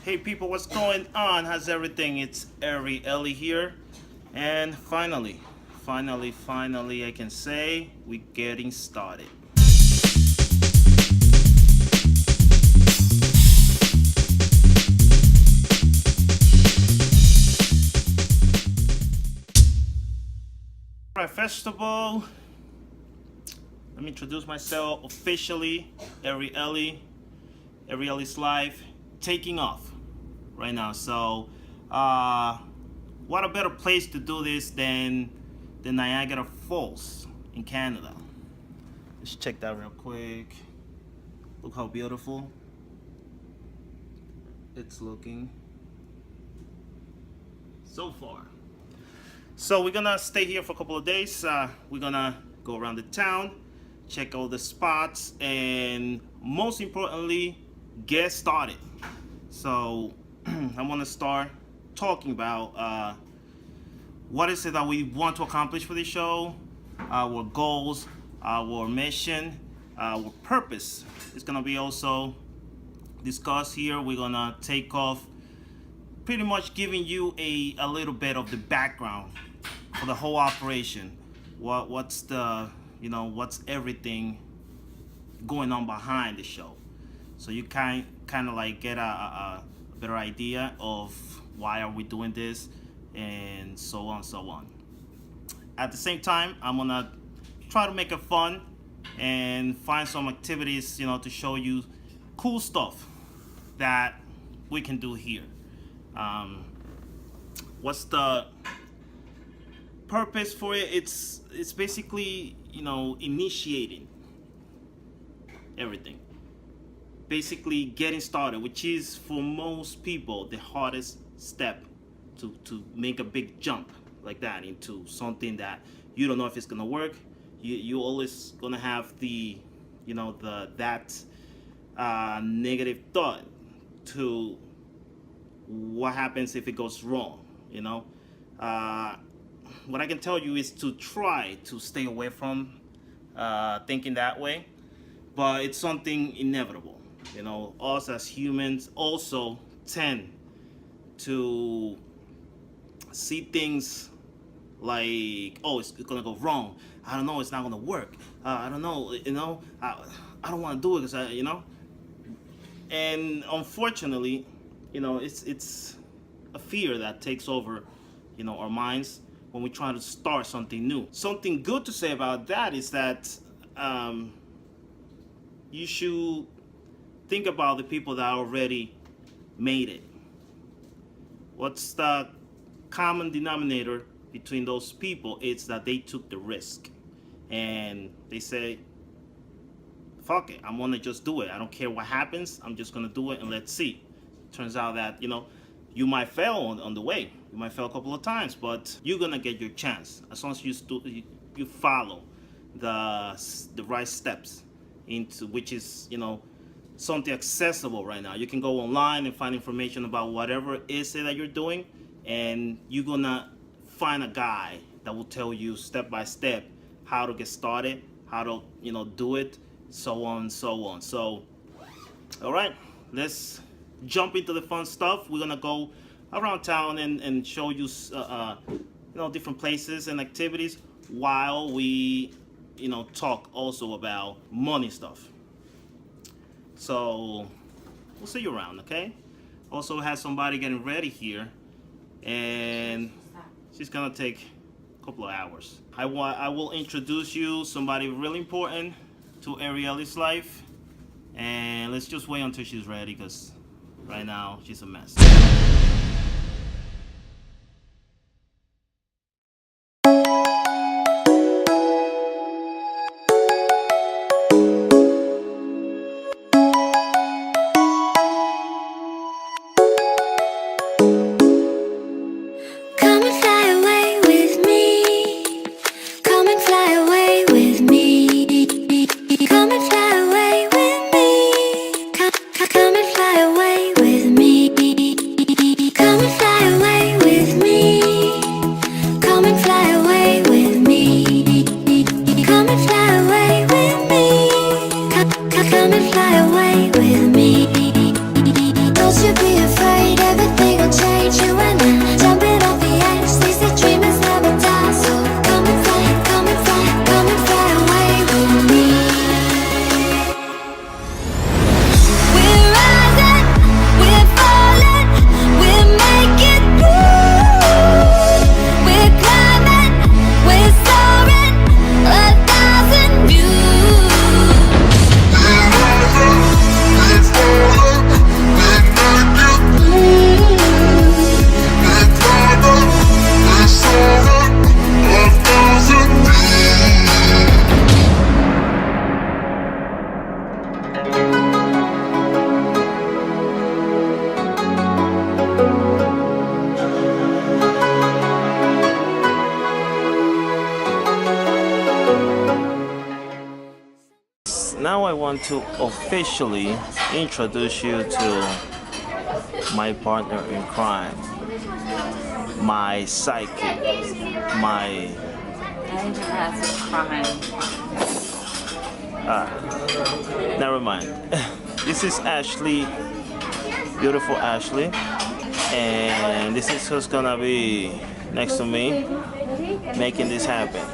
Hey people, what's going on? How's everything? It's Ariely here. And finally, I can say we're getting started. Alright, first of all, let me introduce myself officially. Ariely's live, taking off right now. So, what a better place to do this than the Niagara Falls in Canada. Let's check that real quick. Look how beautiful it's looking so far. So we're gonna stay here for a couple of days. We're gonna go around the town, check all the spots, and most importantly, get started. So I want to start talking about what is it that we want to accomplish for the show, our goals, our mission, our purpose. It's gonna be also discussed here. We're gonna take off pretty much giving you a little bit of the background for the whole operation. What's the, what's everything going on behind the show, so you kind of like get a better idea of why are we doing this, and so on. At the same time, I'm gonna try to make it fun and find some activities, to show you cool stuff that we can do here. What's the purpose for it? It's basically, initiating everything, basically getting started, which is for most people the hardest step to make a big jump like that into something that you don't know if it's gonna work. You always gonna have the negative thought to what happens if it goes wrong. What I can tell you is to try to stay away from thinking that way, but it's something inevitable. Us as humans also tend to see things like, oh, it's gonna go wrong. I don't know, it's not gonna work. I don't know, I don't want to do it because and unfortunately, it's a fear that takes over, our minds when we try to start something new. Something good to say about that is that you should think about the people that already made it. What's the common denominator between those people? It's that they took the risk and they say, fuck it, I'm gonna just do it. I don't care what happens, I'm just gonna do it and let's see. Turns out that, you might fail on the way. You might fail a couple of times, but you're gonna get your chance as long as you follow the right steps into, which is, something accessible right now. You can go online and find information about whatever it is that you're doing, and you're gonna find a guy that will tell you step by step how to get started, how to do it, so on and so on. So, all right, let's jump into the fun stuff. We're gonna go around town and show you different places and activities while we talk also about money stuff. So we'll see you around, okay? Also has somebody getting ready here, and she's gonna take a couple of hours. I will introduce you somebody really important to Ariely's life, and let's just wait until she's ready because right now she's a mess. Come and fly away with me. Come and fly away with me. Come and fly away with me. Come and fly away with me. Come want to officially introduce you to my partner in crime, my sidekick, my never mind. This is Ashley, beautiful Ashley, and this is who's gonna be next to me making this happen.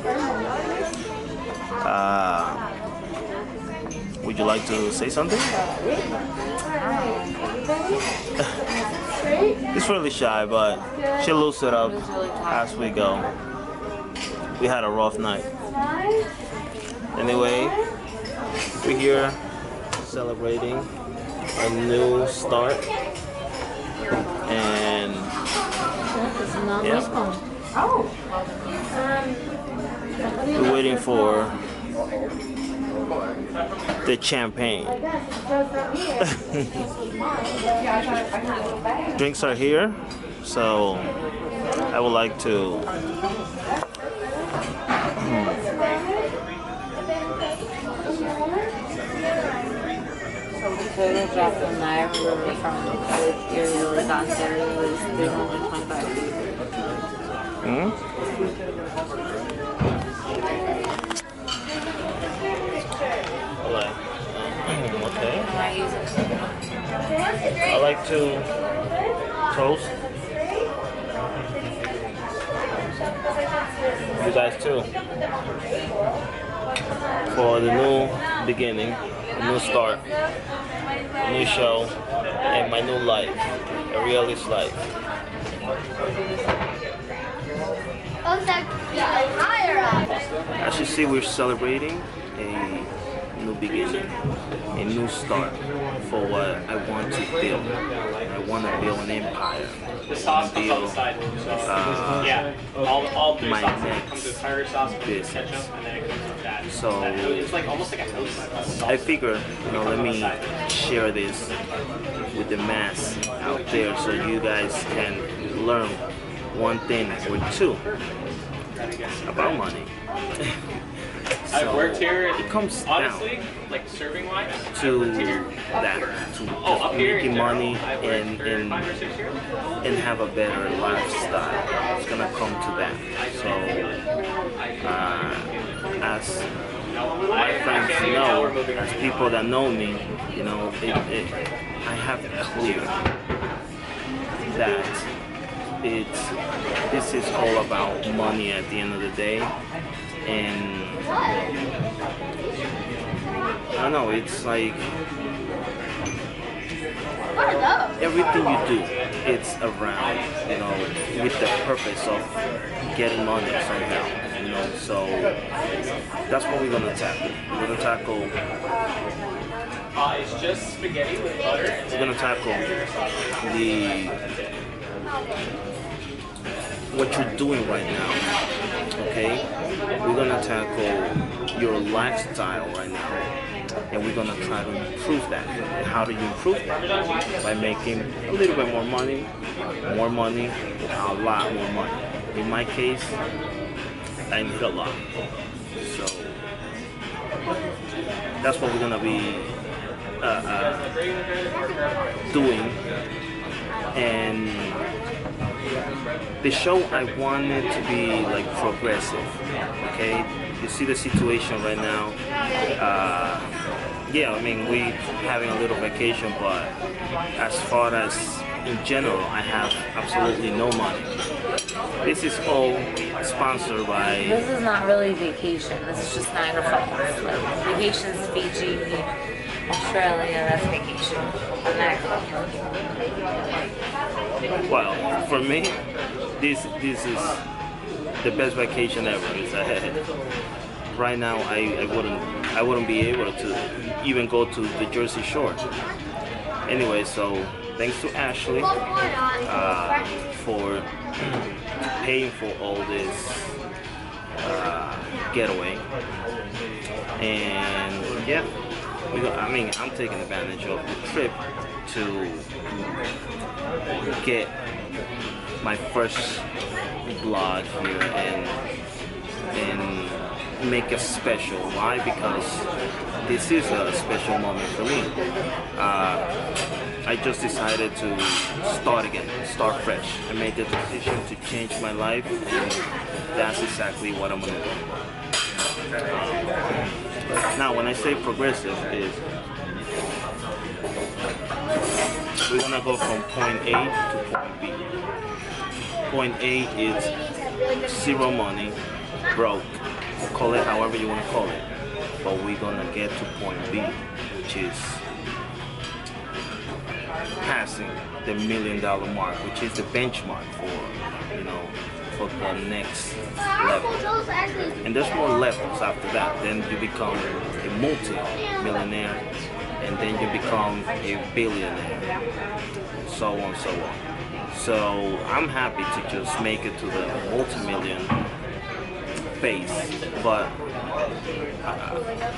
Would you like to say something? It's really shy, but she'll loosen it up as we go. We had a rough night. Anyway, we're here celebrating a new start, and yeah, we're waiting for the champagne. Drinks are here, so I would like to total drop in I remember from Ariely got there was 325. Okay. I like to toast. You guys too. For the new beginning, a new start, a new show, and my new life, Ariely's life. As you see, we're celebrating a new beginning, a new start for what I want to build. I want to build an empire. I want to build my next business. So I figured, let me share this with the mass out there so you guys can learn one thing or two about money. So I've worked here. It comes honestly, down like serving wise, to that, to making money and have a better lifestyle. It's gonna come to that. So as my friends know, as people that know me, I have it clear that this is all about money at the end of the day. And I don't know, it's like everything you do, it's around, with the purpose of getting money somehow, so that's what we're gonna tackle. We're gonna tackle it's just spaghetti with butter. we're gonna tackle what you're doing right now, okay? We're gonna tackle your lifestyle right now, and we're gonna try to improve that. And how do you improve that? By making a little bit more money, a lot more money. In my case, I need a lot. So that's what we're gonna be doing. And the show, I want it to be like progressive, okay? You see the situation right now. We having a little vacation, but as far as in general, I have absolutely no money. This is all sponsored by... This is not really vacation. This is just Niagara Falls. Like, vacation's Fiji, Australia, that's vacation. Niagara. Well, for me, this is the best vacation ever. It's ahead. Right now, I wouldn't be able to even go to the Jersey Shore. Anyway, so thanks to Ashley for paying for all this getaway, and yeah, I'm taking advantage of the trip to get my first vlog here and make it special. Why? Because this is a special moment for me. I just decided to start again, start fresh. I made the decision to change my life, and that's exactly what I'm gonna do. Now, when I say progressive, is we're gonna go from point A to point B. Point A is zero money, broke, call it however you want to call it. But we're gonna get to point B, which is passing the $1 million mark, which is the benchmark for, you know, for the next level. And there's more levels after that. Then you become a multi-millionaire, and then you become a billionaire, so on, so on. So I'm happy to just make it to the multi-million phase, but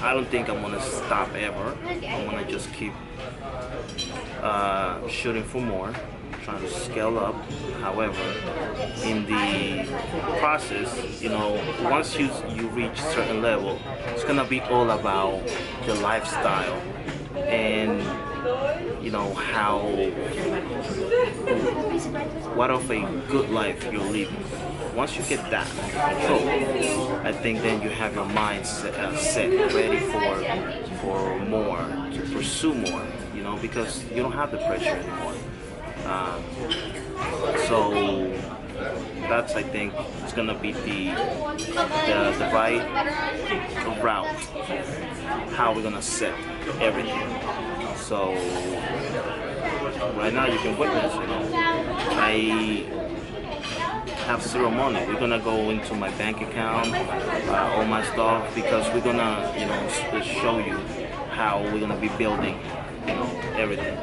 I don't think I'm gonna stop ever. I'm gonna just keep shooting for more, trying to scale up. However, in the process, you know, once you reach a certain level, it's gonna be all about the lifestyle and, you know, what of a good life you're living. Once you get that under control, I think then you have your mind set ready for more, to pursue more, you know, because you don't have the pressure anymore. So that's, I think, it's gonna be the right route, how we're gonna set everything. So right now you can witness, you know, I have zero money. We're gonna go into my bank account, all my stuff, because we're gonna, you know, show you how we're gonna be building, you know, everything.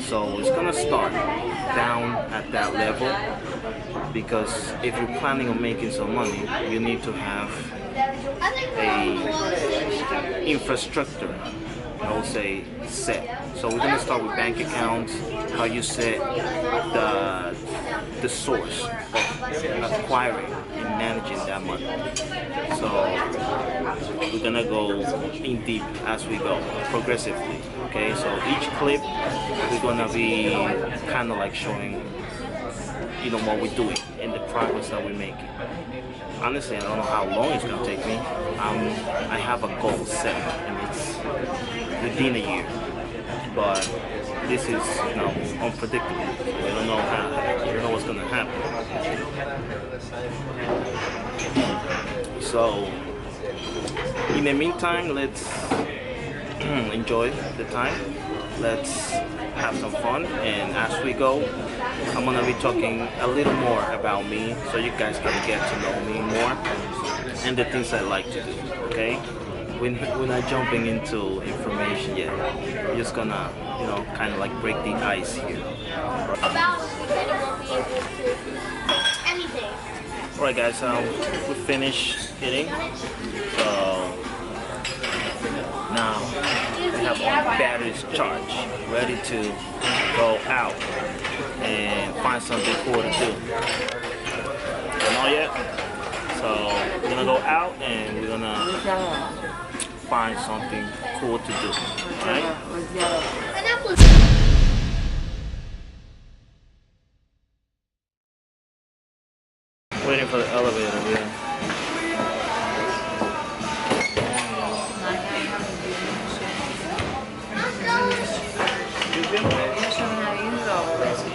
So it's gonna start down at that level, because if you're planning on making some money, you need to have a infrastructure, I would say, set. So we're gonna start with bank accounts, how you set the source of acquiring and managing that money. So we're gonna go in deep as we go, progressively. Okay, so each clip we're gonna be kind of like showing, you know, what we're doing and the progress that we're making. Honestly, I don't know how long it's gonna take me. I have a goal set, and it's within a year. But this is, you know, unpredictable. We don't know what's gonna happen. So, in the meantime, let's enjoy the time. Let's have some fun, and as we go, I'm gonna be talking a little more about me, so you guys can get to know me more and the things I like to do. Okay? We're not jumping into information yet. We're just gonna, you know, kind of like break the ice here. Alright guys, we finished eating. So now we have our batteries charged, ready to go out and find something cool to do. Don't know yet. So we're gonna go out and we're gonna find something cool to do. Alright? Waiting for the elevator here.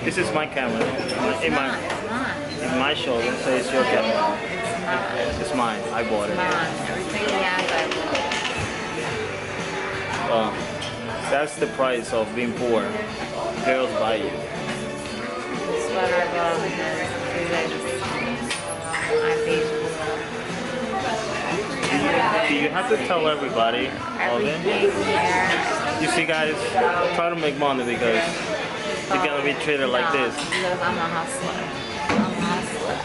This is my camera. In my shoulder, so it's your camera. It's mine. I bought it. Everything he has, I bought. That's the price of being poor. Girls buy you. Sweater I bought because I paid for Do you have to tell everybody of everything it? here. You see guys, try to make money because you're gonna be treated like this. Because I'm a hustler. I'm a hustler.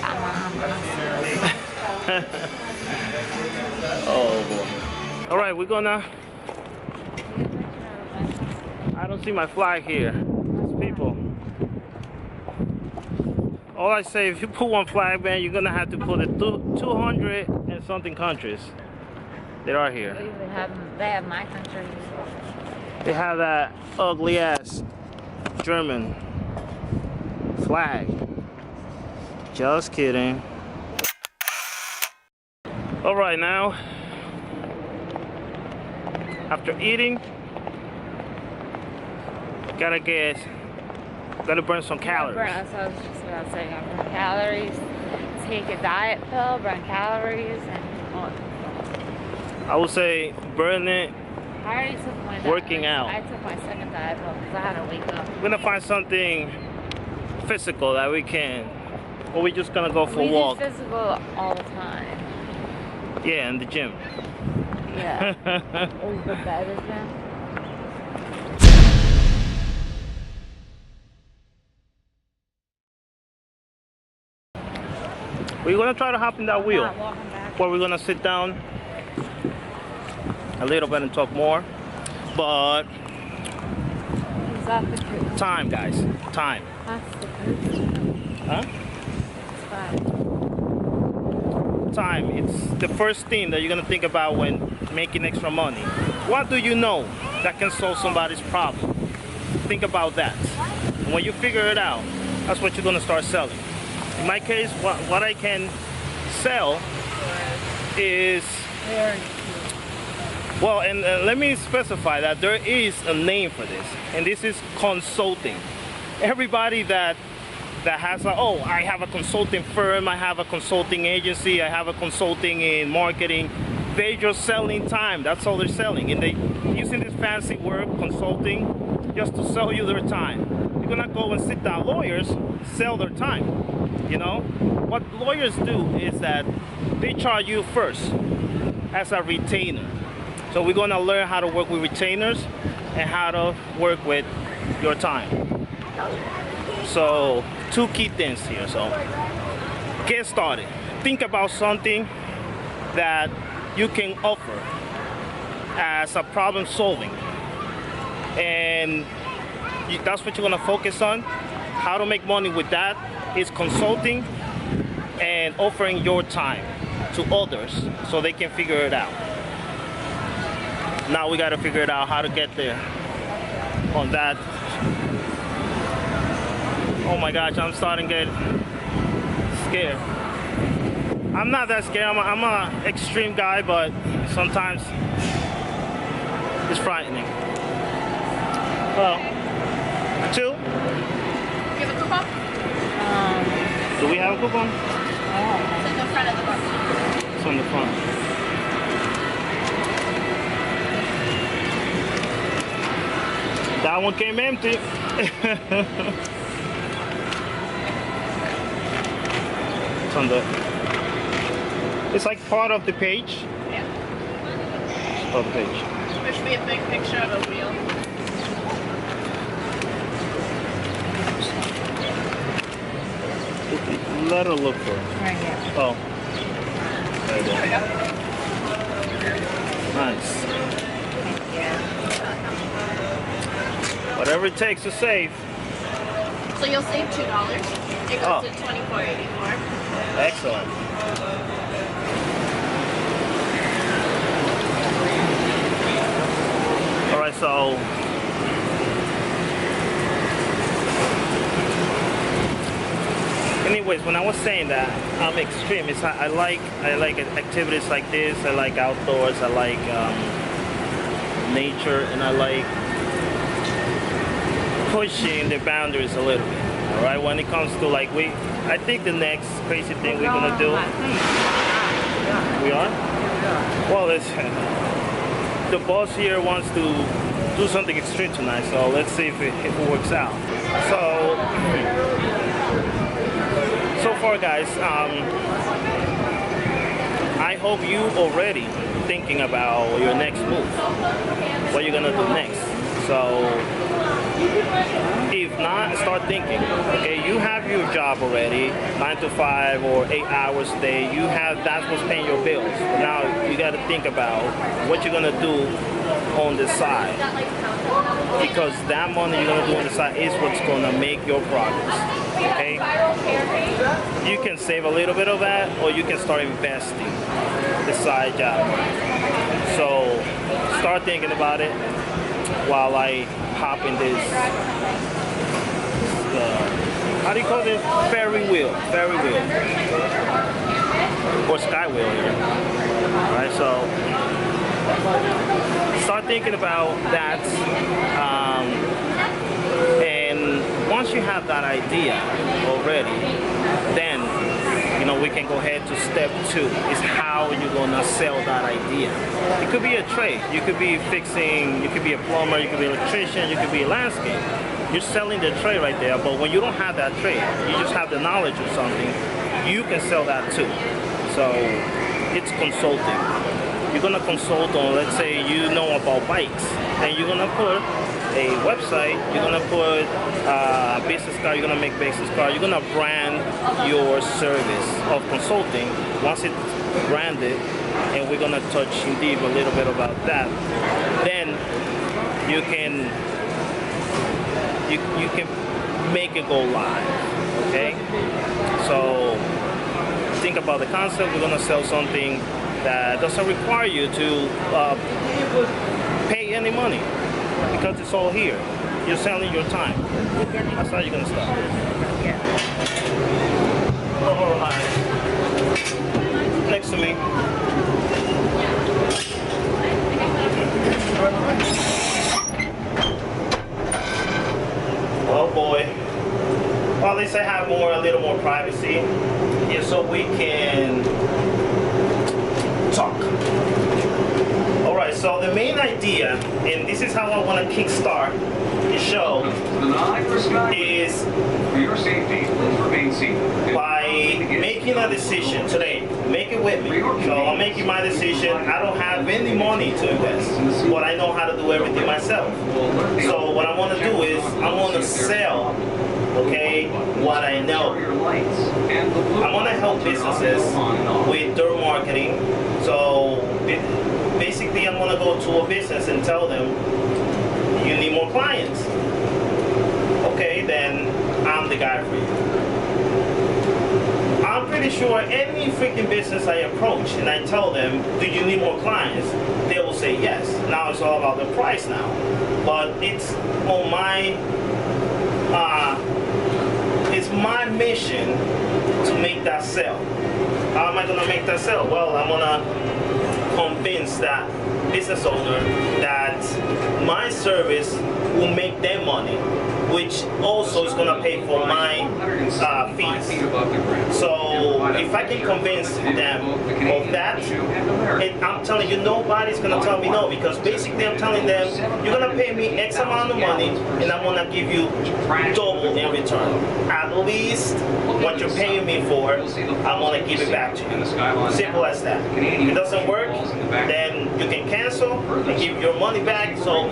Oh boy. Alright, we're gonna... I don't see my flag here. There's people. All I say, if you put one flag, man, you're gonna have to put it 200 and something countries. They are here. They have my country. They have that ugly ass German flag. Just kidding. All right, now after eating, gotta burn some calories. That's what I was just about to say. Burn calories. Take a diet pill. Burn calories and. I would say burn it. I already took my Working out. I took my second diet pill because I had to wake up. We're gonna find something physical that we can, or we just gonna go for a walk. We do physical all the time. Yeah, in the gym. Yeah. Is the better gym? We're gonna try to hop in that wheel, Not walking back. where we're gonna sit down a little bit and talk more. But Is that the truth? time, guys, time. That's the truth. Huh? It's fine. Time. It's the first thing that you're gonna think about when making extra money. What do you know that can solve somebody's problem? Think about that. And when you figure it out, that's what you're gonna start selling. In my case, what I can sell is, well, and let me specify that there is a name for this, and this is consulting. Everybody that has I have a consulting firm, I have a consulting agency, I have a consulting in marketing, they're just selling time. That's all they're selling, and they using this fancy word consulting just to sell you their time. You're gonna go and sit down. Lawyers sell their time. You know what lawyers do is that they charge you first as a retainer. So we're gonna learn how to work with retainers and how to work with your time. So two key things here. So get started. Think about something that you can offer as a problem solving, and that's what you're gonna focus on. How to make money with that is consulting and offering your time to others so they can figure it out. Now we got to figure it out how to get there on that. Oh my gosh, I'm starting to get scared. I'm not that scared. I'm an extreme guy, but sometimes it's frightening. Well, two. You have a coupon? Do we have a coupon? It's in the front of the box. It's on the front. That one came empty. It's on the. It's like part of the page. Yeah. Part of the page. There should be a big picture of a wheel. Let her look for it. Right here. Oh. There you go. Nice. Whatever it takes to save. So you'll save $2. It goes Oh. to $24.84. Excellent. All right, so anyways, when I was saying that I'm extreme, it's I like activities like this. I like outdoors. I like nature, and I like pushing the boundaries a little bit. All right, when it comes to like I think the next crazy thing we're gonna do. We are? Well, the boss here wants to do something extreme tonight, so let's see if it works out. So far, guys, I hope you already thinking about your next move, what you're gonna do next. So if not, start thinking. Okay, you have your job already, 9 to 5 or 8 hours a day. That's what's paying your bills. Now you got to think about what you're gonna do on the side, because that money you're gonna do on the side is what's gonna make your progress. Okay, you can save a little bit of that, or you can start investing the side job. So start thinking about it while I hop in this, how do you call this? Ferry wheel, or sky wheel here. Right, so start thinking about that, and once you have that idea already, then we can go ahead to step 2, is how you're gonna sell that idea. It could be a trade, you could be fixing, you could be a plumber, you could be an electrician, you could be a landscape. You're selling the trade right there, but when you don't have that trade, you just have the knowledge of something, you can sell that too. So it's consulting. You're gonna consult on, let's say you know about bikes, and you're gonna put a website, you're gonna put a business card, you're gonna make business card, you're gonna brand your service of consulting. Once it's branded, and we're gonna touch in deep a little bit about that, then you can make it go live. Okay, so think about the concept. We're gonna sell something that doesn't require you to pay any money, because it's all here. You're selling your time. That's how you're gonna start. All right. Next to me. Oh boy. Well, at least I have a little more privacy here, so we can talk. Alright, so the main idea, and this is how I want to kickstart the show, is by making a decision today. Make it with me. So I'm making my decision. I don't have any money to invest, but I know how to do everything myself. So what I want to do is I want to sell, okay, what I know. I want to help businesses with their marketing. So basically I'm going to go to a business and tell them, you need more clients. Okay, then I'm the guy for you. I'm pretty sure any freaking business I approach and I tell them, do you need more clients? They will say yes. Now it's all about the price now. But it's on my, it's my mission to make that sell. How am I going to make that sell? Well, I'm going to convince that business owner that my service will make them money, which also is going to pay for my fees. So if I can convince them of that, and I'm telling you, nobody's going to tell me no, because basically I'm telling them, you're going to pay me X amount of money, and I'm going to give you double in return. At least what you're paying me for, I'm going to give it back to you. Simple as that. If it doesn't work, then you can cancel and give your money back. So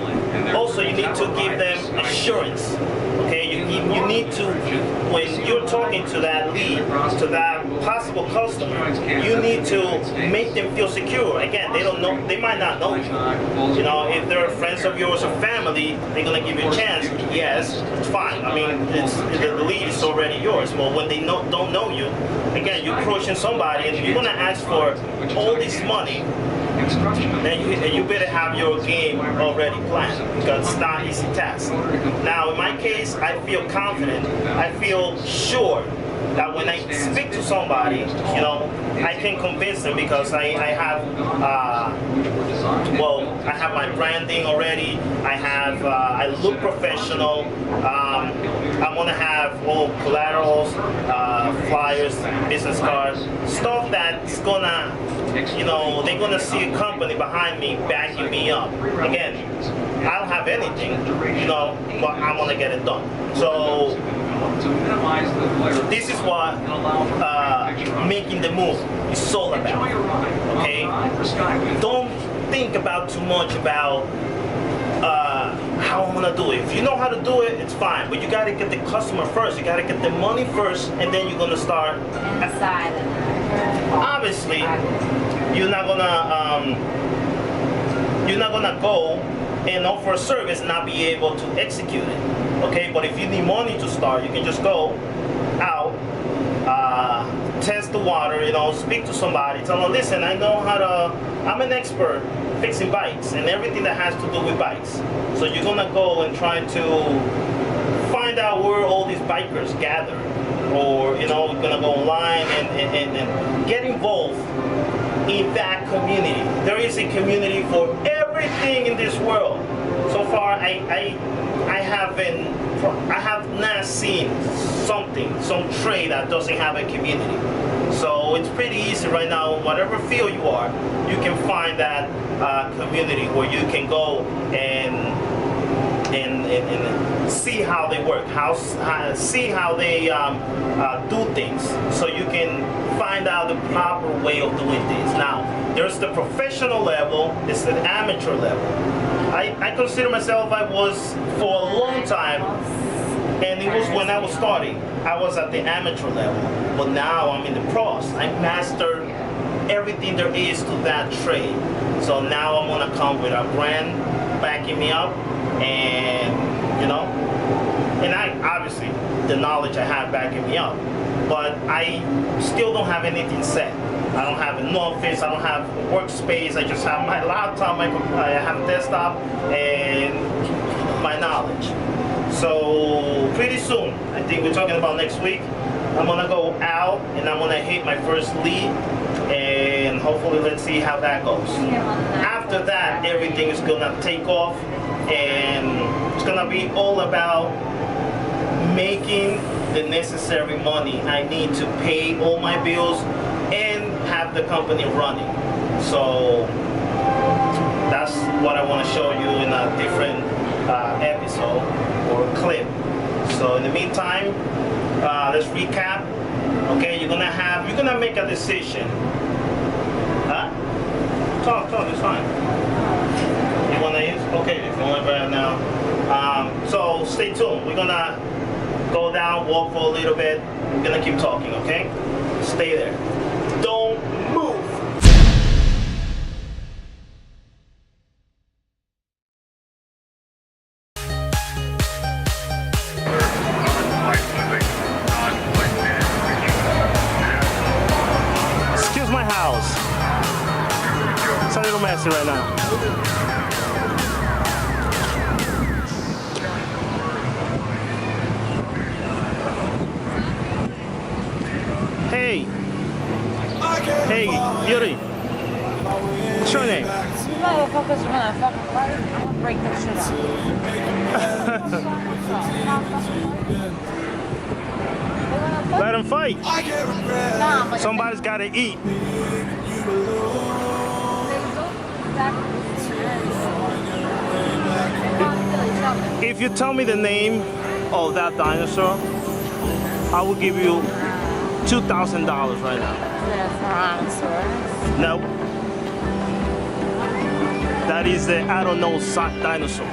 also you need to give them assurance. Okay, you need to, when you're talking to that lead, to that possible customer, you need to make them feel secure. Again, they don't know, they might not know you. You know, if they're friends of yours or family, they're gonna give you a chance. Yes, it's fine. I mean, the lead is already yours. But when they don't know you, again, you're approaching somebody and you're gonna ask for all this money. And you better have your game already planned, because it's not an easy task. Now, in my case, I feel confident. I feel sure that when I speak to somebody, you know, I can convince them, because I have, I have my branding already. I look professional. I'm gonna have all collaterals, flyers, business cards, stuff that's gonna, you know, they're gonna see a company behind me backing me up. Again, I don't have anything, you know, but I'm gonna get it done. So this is what making the move is all about. Okay, don't think about too much about how I'm gonna do it. If you know how to do it, it's fine. But you gotta get the customer first. You gotta get the money first, and then you're gonna start. Inside. Obviously, you're not gonna go and offer a service and not be able to execute it. Okay, but if you need money to start, you can just go out, test the water, you know, speak to somebody, tell them, listen, I'm an expert fixing bikes and everything that has to do with bikes. So you're gonna go and try to find out where all these bikers gather, or you're gonna go online and get involved in that community. There is a community for everything in this world. So far, I have not seen some trade that doesn't have a community. So it's pretty easy right now. Whatever field you are, you can find that community where you can go and see how they work, see how they do things, so you can find out the proper way of doing things. Now, there's the professional level, there's the amateur level. I consider myself, I was for a long time, and it was when I was starting, I was at the amateur level, but now I'm in the pros. I mastered everything there is to that trade. So now I'm gonna come with a brand backing me up, and and I obviously the knowledge I have backing me up, but I still don't have anything set. I don't have an office, I don't have a workspace, I just have my laptop, I have a desktop, and my knowledge. So pretty soon, I think we're talking about next week, I'm gonna go out and I'm gonna hit my first lead, and hopefully let's see how that goes. After that, everything is gonna take off, and it's gonna be all about making the necessary money I need to pay all my bills and have the company running. So that's what I want to show you in a different episode or clip. So in the meantime, let's recap. Okay, you're gonna make a decision. Huh? Talk, it's fine. You wanna use? Okay, if you wanna grab now. So stay tuned. We're gonna go down, walk for a little bit. We're gonna keep talking, okay? Stay there. Don't move. Excuse my house. It's a little messy right now. Hey, Beauty. What's your name? Motherfuckers are gonna fucking fight. I'm gonna break this shit out. Let them fight. Nah, but Somebody's got to eat. If you tell me the name of that dinosaur, I will give you $2,000 right now. No. That is the I don't know dinosaur.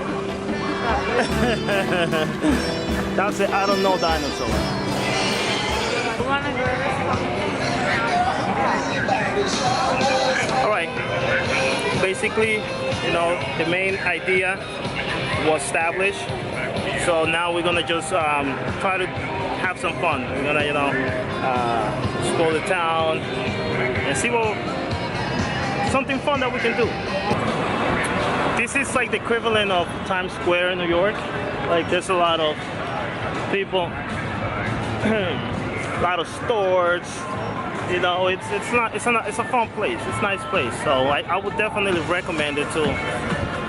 That's the I don't know dinosaur. All right. Basically, the main idea was established. So now we're gonna just try to have some fun. We're gonna, explore the town and see something fun that we can do. This is like the equivalent of Times Square in New York. Like there's a lot of people, a lot of stores. It's a fun place. It's a nice place. So I would definitely recommend it to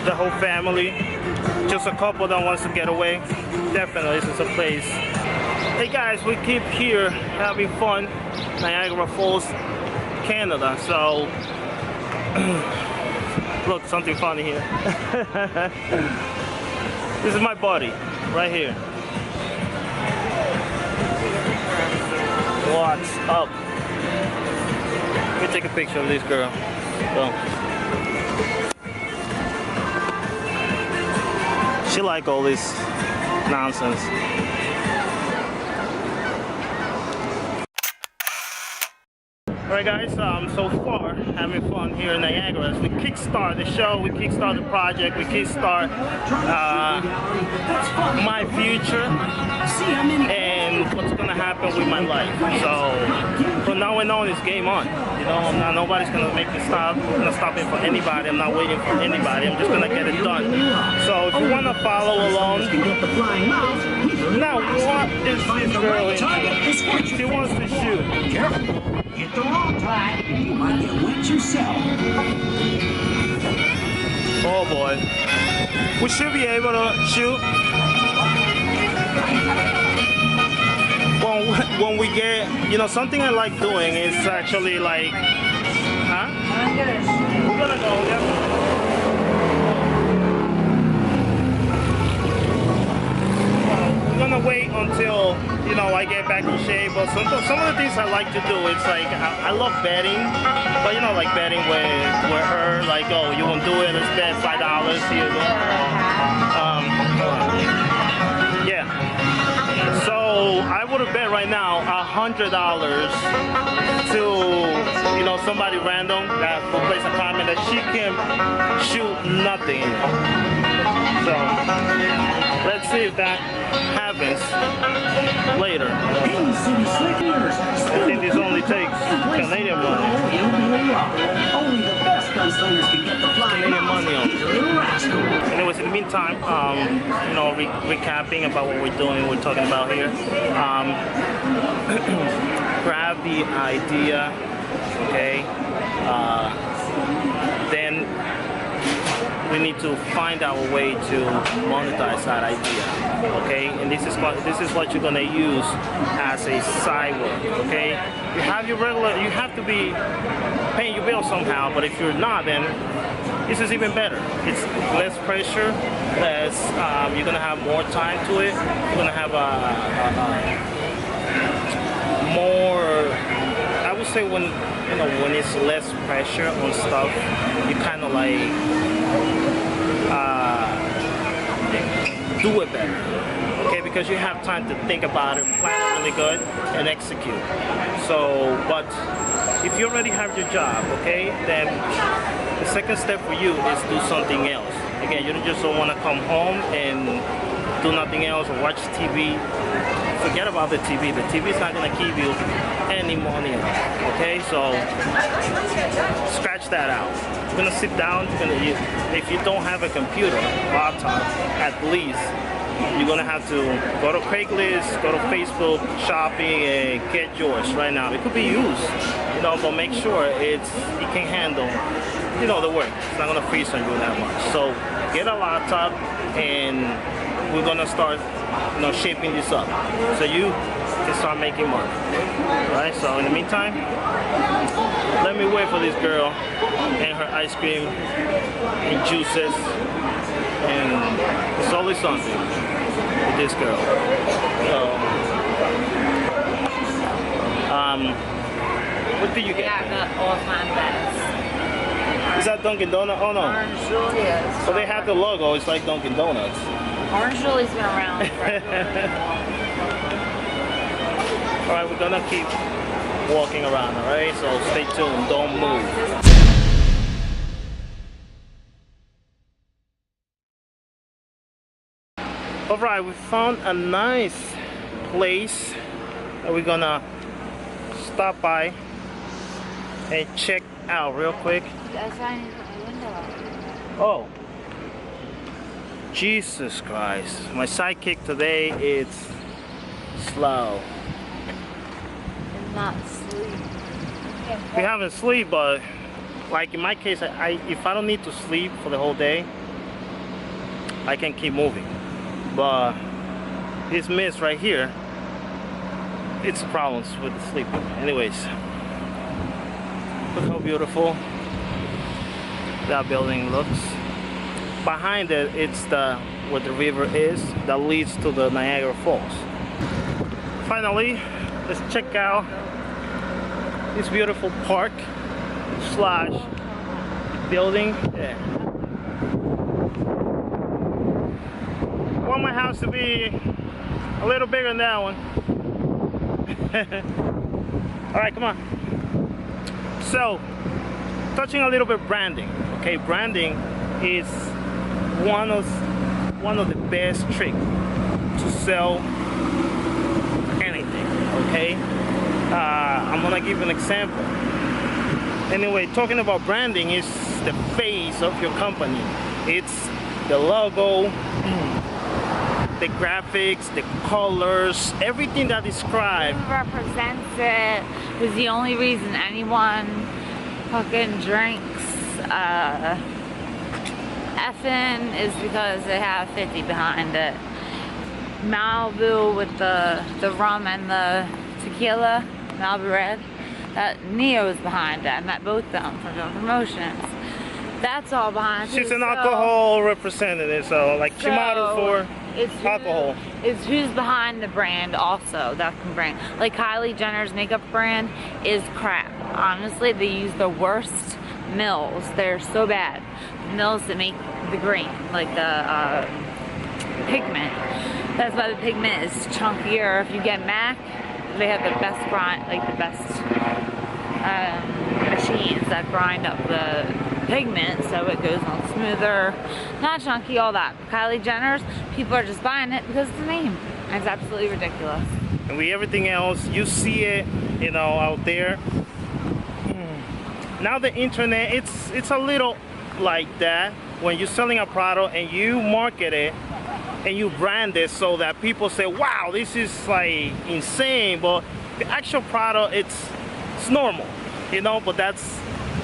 the whole family. Just a couple that wants to get away. Definitely, this is a place. Hey guys, we keep here having fun, Niagara Falls, Canada. So, look, something funny here. This is my buddy, right here. What's up? Let me take a picture of this girl. She like all this nonsense. Alright guys, so far having fun here in Niagara. As we kickstart the show, we kickstart the project, we kickstart my future and what's gonna happen happen with my life. So from now on, it's game on. You know, nobody's gonna make me stop. I'm not stopping for anybody. I'm not waiting for anybody. I'm just gonna get it done. So if you wanna follow along, now what is this girl into? She wants to shoot. Hit the wrong time and you might get wet yourself. Oh boy. We should be able to shoot. When we get, you know, something I like doing is actually like, huh? We're gonna go, yeah. We're gonna wait until, you know, I get back in shape. But some of the things I like to do, it's like I love betting, but you know, like betting with her, like, oh, you won't do it, let's bet $5 here. Yeah. So I would have bet right now $100 to, you know, somebody random that will place a comment that she can shoot nothing. So let's see if that happens later. I think this only takes Canadian money. Only the best gunslingers can get the flying Canadian money on. little rascal. Anyways, in the meantime, you know, recapping about what we're doing, we're talking about here. Grab the idea, okay? Then we need to find our way to monetize that idea, okay? And this is what you're gonna use as a side work, okay? You have your regular, you have to be paying your bills somehow, but if you're not, then this is even better. It's less pressure, less, you're gonna have more time to it. You're gonna have more, I would say when, you know, when it's less pressure on stuff, you kind of like do it better, okay? Because you have time to think about it, plan it really good, and execute. So, but if you already have your job, okay, then the second step for you is do something else. Again, you just don't want to come home and do nothing else or watch TV. Forget about the TV. The TV is not going to give you any money at all, okay? So scratch that out. You're going to sit down. If you don't have a computer, laptop, at least you're going to have to go to Craigslist, go to Facebook shopping, and get yours right now. It could be used, you know, but make sure it can handle, you know, the work. It's not going to freeze on you that much. So get a laptop, and we're going to start, you know, shaping this up so you can start making money. All right, so in the meantime, let me wait for this girl and her ice cream and juices, and it's always something with this girl. So, what did you get? Yeah, I got all of my best. Is that Dunkin' Donuts? Oh no. Orange Julius. So they have the logo, it's like Dunkin' Donuts. Orange Julie's been around forever. Alright, we're gonna keep walking around, alright? So stay tuned, don't move. Alright, we found a nice place that we're gonna stop by and check out real quick. Oh, Jesus Christ. My sidekick today is slow. Not sleep. We haven't sleep, but like in my case, if I don't need to sleep for the whole day, I can keep moving. But this mist right here, it's problems with the sleeping. Anyways, look how beautiful that building looks. Behind it, it's where the river is that leads to the Niagara Falls. Finally, let's check out this beautiful park slash building. Yeah. I want my house to be a little bigger than that one. All right, come on. So, touching a little bit branding. Okay, branding is one of the best tricks to sell anything. okay? I'm gonna give an example. Anyway, talking about branding is the face of your company. It's the logo, the graphics, the colors, everything that describes. Who represents it is the only reason anyone fucking drinks effing is because they have 50 behind it. Malibu with the rum and the tequila, Malibu Red, that Neo's behind it. I met both of them from doing promotions. That's all behind it. She's an alcohol representative, so like she models for alcohol. It's who's behind the brand also that can bring. Like Kylie Jenner's makeup brand is crap. Honestly, they use the worst mills. They're so bad. The mills that make the green, like the pigment. That's why the pigment is chunkier. If you get MAC, they have the best grind, like the best machines that grind up the pigment so it goes on smoother, not chunky, all that. Kylie Jenner's, people are just buying it because of the name. It's absolutely ridiculous. And with everything else, you see it, you know, out there. Now the internet, it's a little like that. When you're selling a product and you market it and you brand it so that people say, wow, this is like insane, but the actual product, it's normal, you know. But that's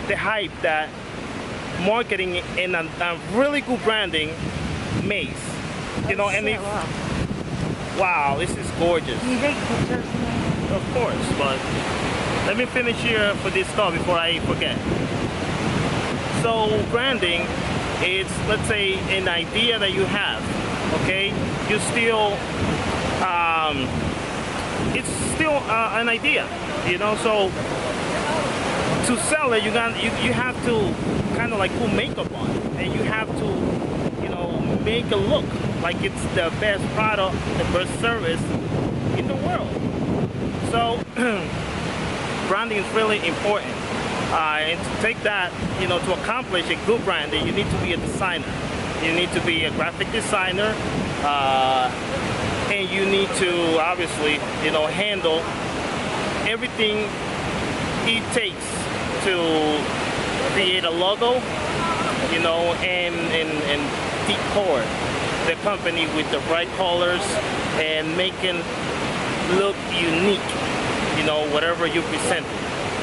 the hype that marketing and a really good branding makes, you know. And if, wow, this is gorgeous. Can you take pictures of me? Of course, but let me finish here for this thought before I forget. So branding is, let's say, an idea that you have, okay? You still, it's still an idea, you know. So to sell it, you have to kind of like put makeup on, and you have to, you know, make it look like it's the best product, the best service in the world. So branding is really important. And to take that, you know, to accomplish a good branding, you need to be a designer. You need to be a graphic designer, and you need to obviously, you know, handle everything it takes to create a logo, you know, and decor the company with the right colors and making look unique, you know, whatever you present.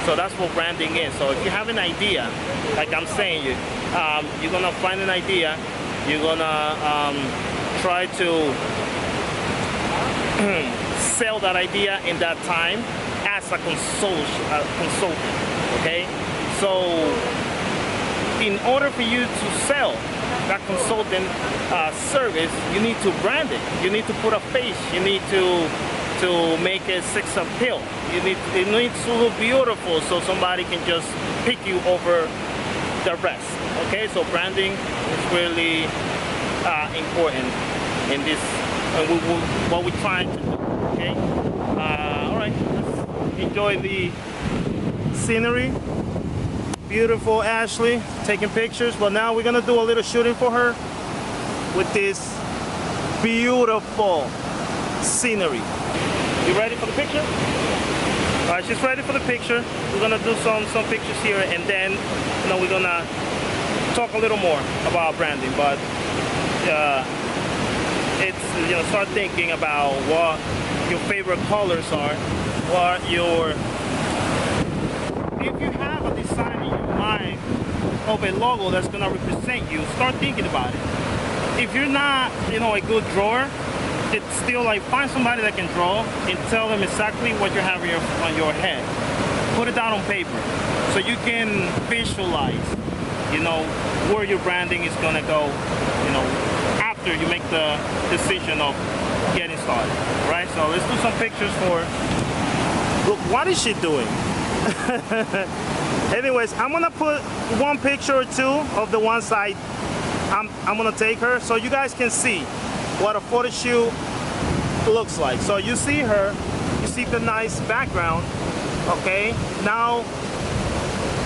So that's what branding is. So if you have an idea, like I'm saying, you're gonna find an idea, you're gonna try to sell that idea in that time as a consultant, okay? So in order for you to sell that consultant service, you need to brand it. You need to put a face. You need to make a sex appeal. It needs to look beautiful so somebody can just pick you over the rest. Okay, so branding is really important in this, what we're trying to do. Okay, all right, let's enjoy the scenery. Beautiful Ashley taking pictures, but now we're gonna do a little shooting for her with this beautiful scenery. You ready for the picture? All right, she's ready for the picture. We're gonna do some pictures here, and then, you know, we're gonna talk a little more about branding. But it's, you know, start thinking about what your favorite colors are, what your, if you have a design in your mind of a logo that's gonna represent you, start thinking about it. If you're not, you know, a good drawer, it's still like, find somebody that can draw and tell them exactly what you have on your head. Put it down on paper so you can visualize, you know, where your branding is gonna go, you know, after you make the decision of getting started, right? So let's do some pictures for, look, what is she doing? Anyways, I'm gonna put one picture or two of the ones I'm gonna take her so you guys can see what a photo shoot looks like. So you see her, you see the nice background, okay? Now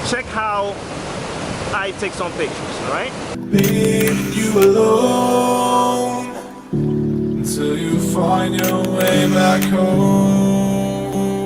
check how I take some pictures, all right? Leave you alone until you find your way back home.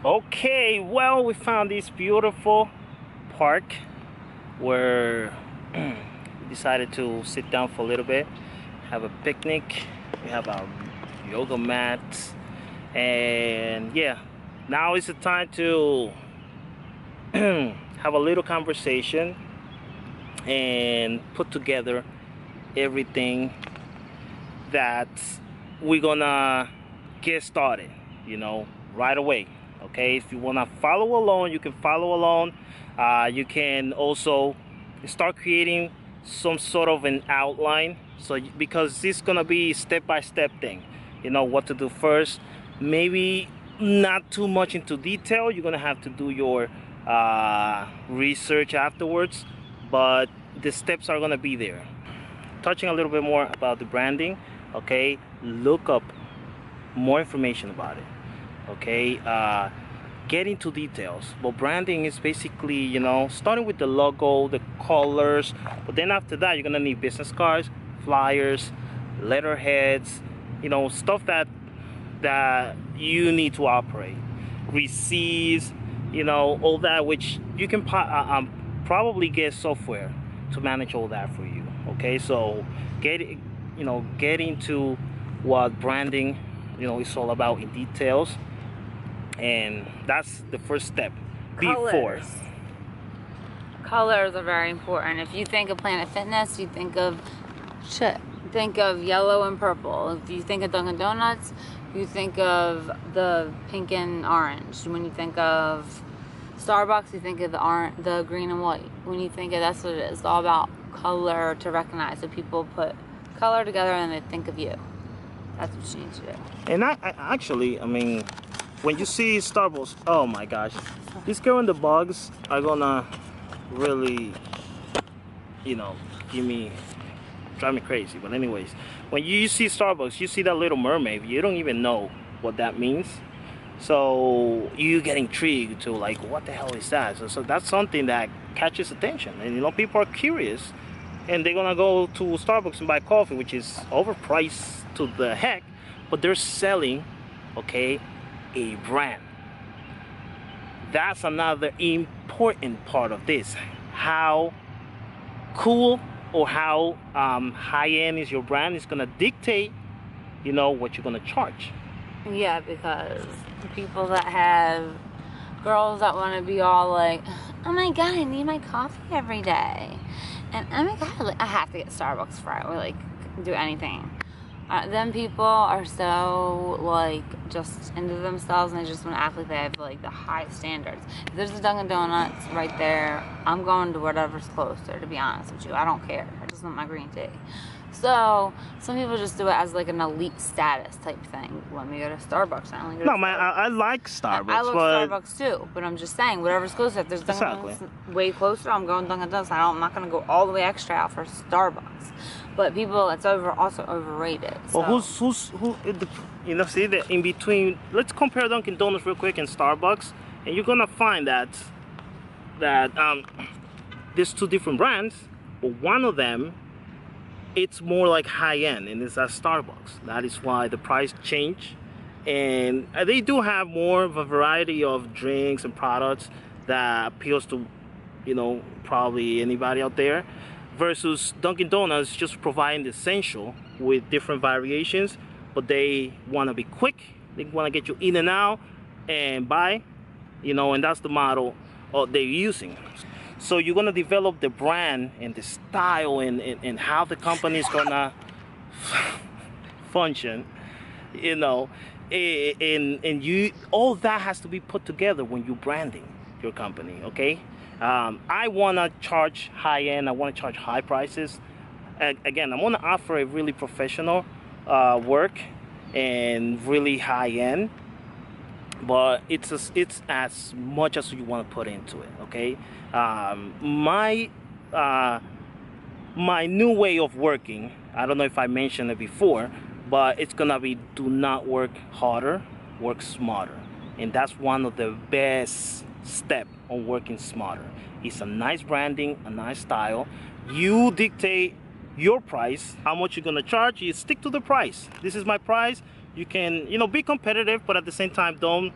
Okay, well, we found this beautiful park where we decided to sit down for a little bit, have a picnic. We have our yoga mats, and yeah, now is the time to have a little conversation and put together everything that we're gonna get started, you know, right away. Okay, if you want to follow along, you can follow along. You can also start creating some sort of an outline, so because this is gonna be step-by-step thing, you know what to do first, maybe not too much into detail. You're gonna have to do your research afterwards, but the steps are gonna be there. Touching a little bit more about the branding, okay, look up more information about it. Okay, get into details. But branding is basically, you know, starting with the logo, the colors, but then after that you're gonna need business cards, flyers, letterheads, you know, stuff that you need to operate, receipts, you know, all that, which you can probably get software to manage all that for you. Okay, so get into what branding, you know, is all about in details, and that's the first step. Before Colors are very important. If you think of Planet Fitness, you think of yellow and purple. If you think of Dunkin' Donuts, you think of the pink and orange. When you think of Starbucks, you think of the green and white. When you think of, that's what it is. It's all about color to recognize. So people put color together and they think of you. That's what you need to do. And I actually, I mean, when you see Starbucks, oh my gosh, these girl and the bugs are gonna really, you know, drive me crazy. But anyways, when you see Starbucks, you see that little mermaid, you don't even know what that means. So you get intrigued to, like, what the hell is that? So that's something that catches attention, and you know, people are curious, and they're gonna go to Starbucks and buy coffee, which is overpriced to the heck, but they're selling, okay, a brand. That's another important part of this. How cool or how high-end is your brand is gonna dictate, you know, what you're gonna charge. Yeah, because people that have girls that want to be all like, oh my god, I need my coffee every day, and oh my god, like, I have to get Starbucks for it, or like do anything. Then people are so like just into themselves, and they just want to act like they have like the high standards. If there's a Dunkin' Donuts right there, I'm going to whatever's closer, to be honest with you. I don't care. I just want my green tea. So some people just do it as like an elite status type thing. Let me go to Starbucks. I only go to No, man, I like Starbucks. I love but Starbucks too, but I'm just saying, whatever's closer. If there's Dunkin' Donuts way closer, I'm going Dunkin' Donuts. I'm not going to go all the way extra out for Starbucks. But people, it's also overrated. So. Well, who? You know, see that in between. Let's compare Dunkin' Donuts real quick and Starbucks, and you're gonna find that there's two different brands, but one of them, it's more like high-end, and it's at Starbucks. That is why the price change, and they do have more of a variety of drinks and products that appeals to, you know, probably anybody out there, versus Dunkin' Donuts just providing the essential with different variations, but they want to be quick, they want to get you in and out and buy, you know, and that's the model they're using. So you're gonna develop the brand and the style and how the company is gonna function, you know, and you, all that has to be put together when you're branding your company. Okay, I wanna charge high end. I wanna charge high prices. Again, I wanna offer a really professional work and really high end, but it's as much as you want to put into it. Okay, my new way of working, I don't know if I mentioned it before, but it's gonna be, do not work harder, work smarter. And that's one of the best step on working smarter. It's a nice branding, a nice style. You dictate your price, how much you're gonna charge. You stick to the price. This is my price. You can, you know, be competitive, but at the same time, don't,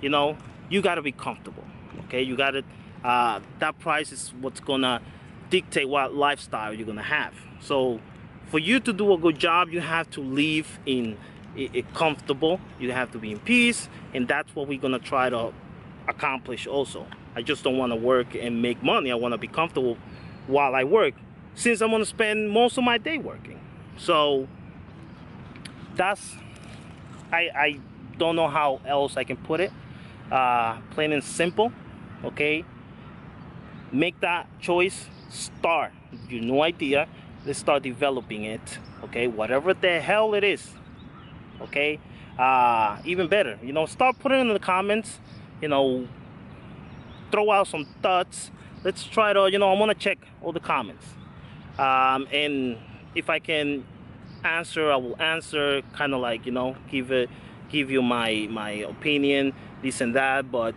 you know, you got to be comfortable. Okay, you got to that price is what's gonna dictate what lifestyle you're gonna have. So for you to do a good job, you have to live in comfortable, you have to be in peace, and that's what we're gonna try to accomplish also. I just don't want to work and make money. I want to be comfortable while I work, since I'm gonna spend most of my day working. So that's, I don't know how else I can put it. Plain and simple. Okay, make that choice. Start. You no idea. Let's start developing it. Okay, whatever the hell it is. Okay, even better. You know, start putting in the comments. You know, throw out some thoughts. Let's try to. You know, I want to check all the comments. And if I can answer, I will answer. Kind of like, you know, give you my opinion, this and that. But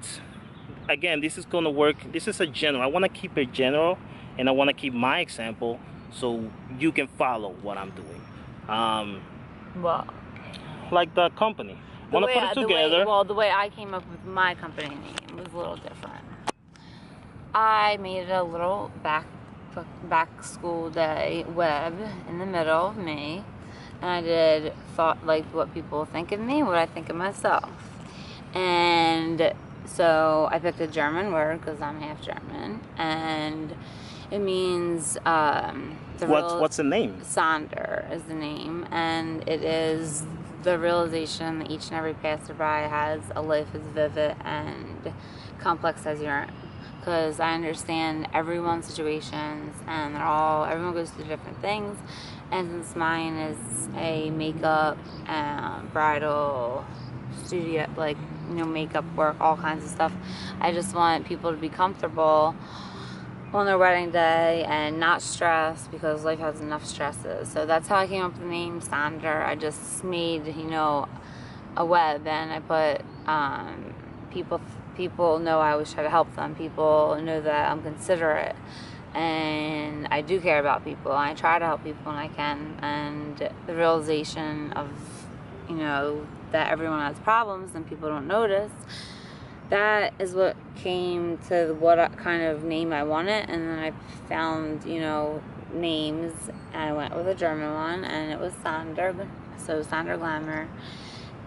again, this is gonna work. This is a general. I want to keep it general, and I want to keep my example so you can follow what I'm doing. Well, like the company, want to put it together. The way I came up with my company name was a little different. I made a little back school day web in the middle of May, and I did thought like what people think of me, what I think of myself, and so I picked a German word because I'm half German, and it means what's the name? Sonder is the name, and it is the realization that each and every passerby has a life as vivid and complex as your own. Because I understand everyone's situations, and everyone goes through different things. And since mine is a makeup, bridal studio, like, you know, makeup work, all kinds of stuff, I just want people to be comfortable on their wedding day and not stressed, because life has enough stresses. So that's how I came up with the name Sonder. I just made, you know, a web, and I put people know I always try to help them. People know that I'm considerate, and I do care about people. I try to help people when I can, and the realization of, you know, that everyone has problems and people don't notice, that is what came to what kind of name I wanted. And then I found, you know, names, and I went with a German one, and it was Sonder, so Sonder Glamour.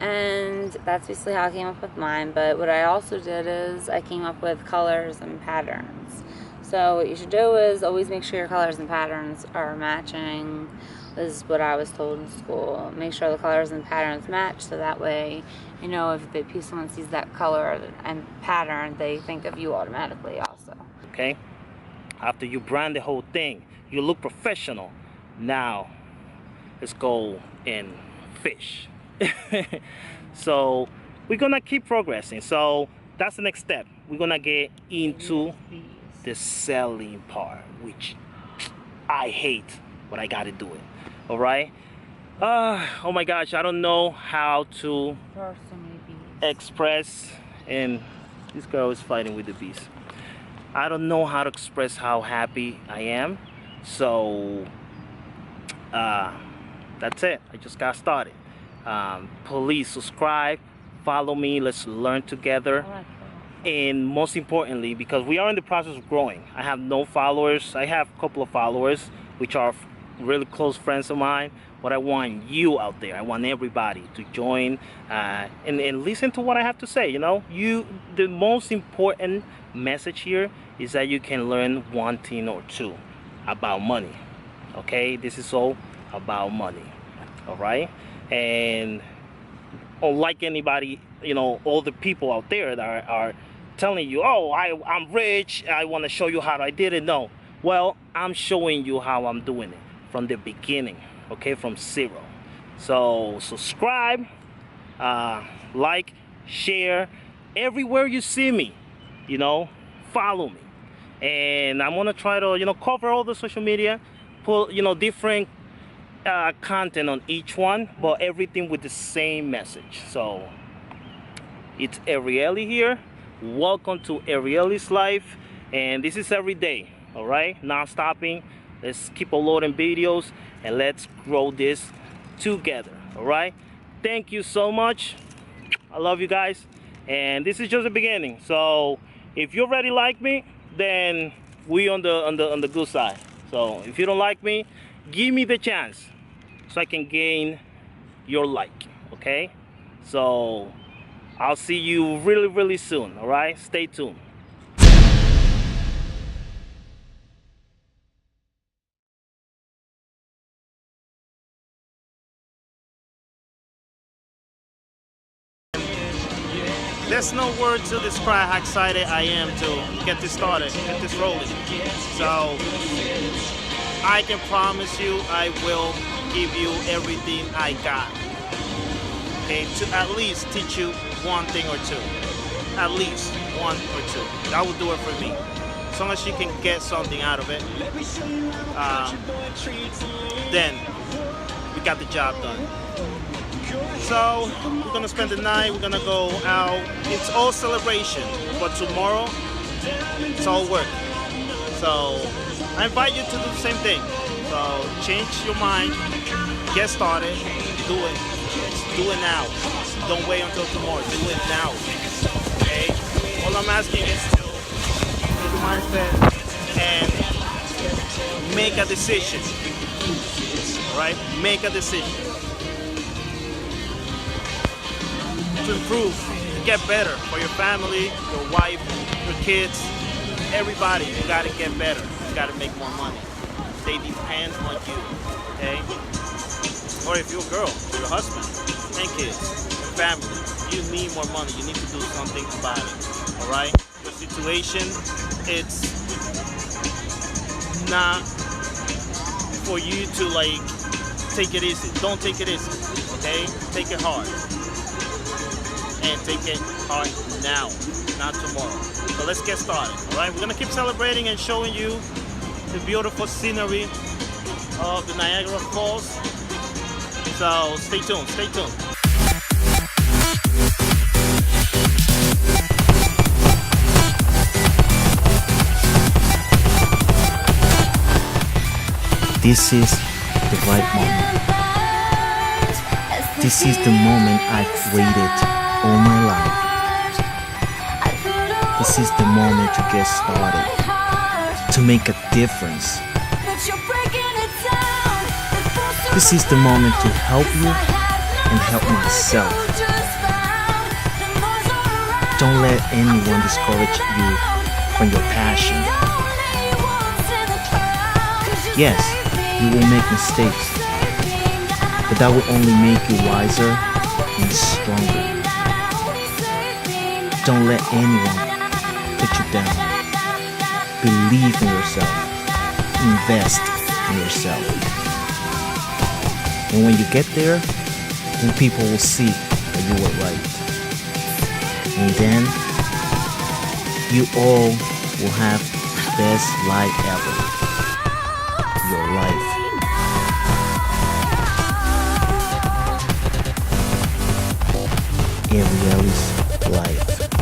And that's basically how I came up with mine. But what I also did is I came up with colors and patterns. So what you should do is always make sure your colors and patterns are matching, is what I was told in school. Make sure the colors and patterns match, so that way, you know, if someone sees that color and pattern, they think of you automatically also. Okay, after you brand the whole thing, you look professional. Now let's go and fish. So we're gonna keep progressing. So that's the next step. We're gonna get into the selling part, which I hate, but I gotta do it. All right. Oh my gosh, I don't know how to express, and this girl is fighting with the bees. I don't know how to express how happy I am. So that's it. I just got started. Please subscribe, follow me, let's learn together. And most importantly, because we are in the process of growing, I have no followers. I have a couple of followers which are really close friends of mine, but I want you out there, I want everybody to join and listen to what I have to say. You know, the most important message here is that you can learn one thing or two about money. Okay, this is all about money. All right. And unlike anybody, you know, all the people out there that are telling you, oh, I'm rich, I want to show you how I did it. No, well, I'm showing you how I'm doing it from the beginning, okay, from zero. So subscribe, like, share, everywhere you see me, you know, follow me. And I'm gonna try to, you know, cover all the social media, put, you know, different content on each one, but everything with the same message. So it's Ariely here. Welcome to Ariely's life, and this is every day. All right, non-stopping. Let's keep uploading videos, and let's grow this together. All right, thank you so much. I love you guys, And this is just the beginning. So if you already like me, then we on the good side. So if you don't like me, give me the chance so I can gain your like, okay? So I'll see you really soon, all right? Stay tuned. There's no word to describe how excited I am to get this started, get this rolling. So I can promise you I will give you everything I got. Okay, to at least teach you one thing or two. At least one or two. That will do it for me. As long as you can get something out of it, then we got the job done. So we're gonna spend the night, we're gonna go out. It's all celebration, but tomorrow it's all work. So I invite you to do the same thing. So change your mind, get started, do it. Do it now. Don't wait until tomorrow. Do it now. Okay? All I'm asking is to get your mindset and make a decision. Right? Make a decision. To improve, to get better for your family, your wife, your kids, everybody. You gotta get better. You gotta make more money. They depend on you. Okay? Or if you're a girl, your husband and kids, your family, you need more money. You need to do something about it. All right? Your situation, it's not for you to like take it easy. Don't take it easy. Okay? Take it hard. And take it hard now, not tomorrow. So let's get started. All right? We're gonna keep celebrating and showing you the beautiful scenery of the Niagara Falls. So stay tuned, stay tuned. This is the right moment. This is the moment I've waited all my life. This is the moment to get started, to make a difference. This is the moment to help you and help myself. Don't let anyone discourage you from your passion. Yes, you will make mistakes, but that will only make you wiser and stronger. Don't let anyone put you down. Believe in yourself. Invest in yourself. And when you get there, then people will see that you were right. And then you all will have the best life ever. Your life. Ariely's life.